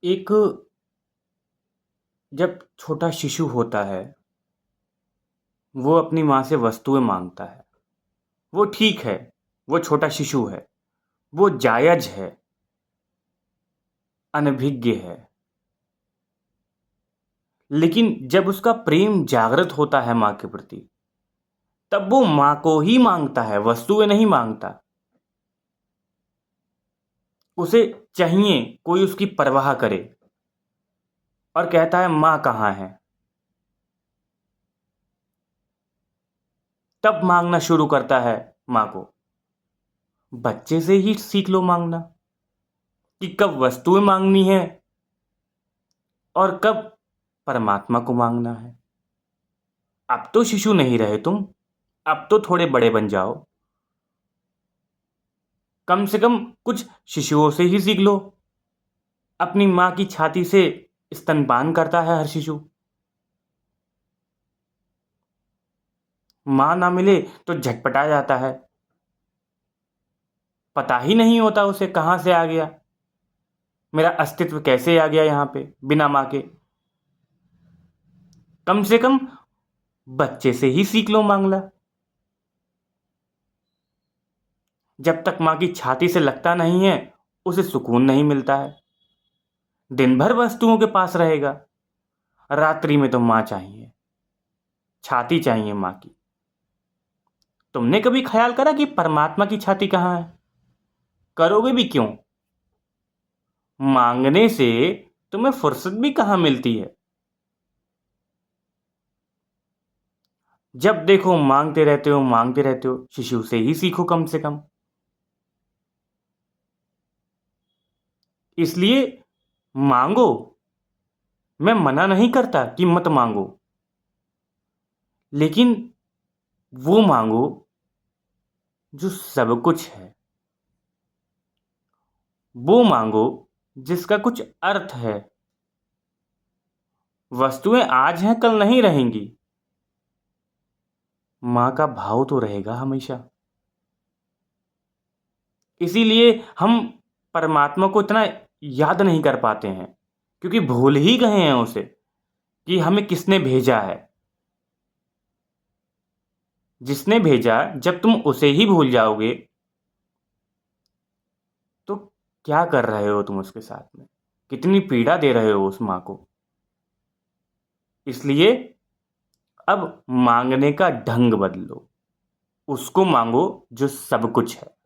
एक जब छोटा शिशु होता है, वो अपनी माँ से वस्तुएँ माँगता है। वो ठीक है, वो छोटा शिशु है, वो जायज़ है, अनभिज्ञ है। लेकिन जब उसका प्रेम जागृत होता है माँ के प्रति, तब वो माँ को ही माँगता है, वस्तुएँ नहीं माँगता। उसे चाहिए कोई उसकी परवाह करे और कहता है माँ कहाँ है? तब माँगना शुरू करता है माँ को। बच्चे से ही सीख लो माँगना कि कब वस्तुएँ माँगनी है और कब परमात्मा को माँगना है। अब तो शिशु नहीं रहे तुम, अब तो थोड़े बड़े बन जाओ। कम से कम कुछ शिशुओं से ही सीख लो। अपनी माँ की छाती से स्तनपान करता है हर शिशु। माँ ना मिले तो झटपटा जाता है। पता ही नहीं होता उसे कहाँ से आ गया, मेरा अस्तित्व कैसे आ गया यहाँ पे बिना माँ के। कम से कम बच्चे से ही सीख लो मांगना। जब तक माँ की छाती से लगता नहीं है, उसे सुकून नहीं मिलता है। दिन भर वस्तुओं के पास रहेगा, रात्रि में तो माँ चाहिए, छाती चाहिए माँ की। तुमने कभी ख्याल करा कि परमात्मा की छाती कहाँ है? करोगे भी क्यों? मांगने से तुम्हें फुर्सत भी कहाँ मिलती है। जब देखो मांगते रहते हो, मांगते रहते हो। शिशु से ही सीखो कम से कम। इसलिए मांगो। मैं मना नहीं करता कि मत मांगो, लेकिन वो मांगो जो सब कुछ है। वो मांगो जिसका कुछ अर्थ है। वस्तुएं आज हैं, कल नहीं रहेंगी। माँ का भाव तो रहेगा हमेशा। इसीलिए हम परमात्मा को इतना याद नहीं कर पाते हैं, क्योंकि भूल ही गए हैं उसे कि हमें किसने भेजा है। जिसने भेजा, जब तुम उसे ही भूल जाओगे तो क्या कर रहे हो तुम उसके साथ में? कितनी पीड़ा दे रहे हो उस माँ को। इसलिए अब मांगने का ढंग बदलो। उसको मांगो जो सब कुछ है।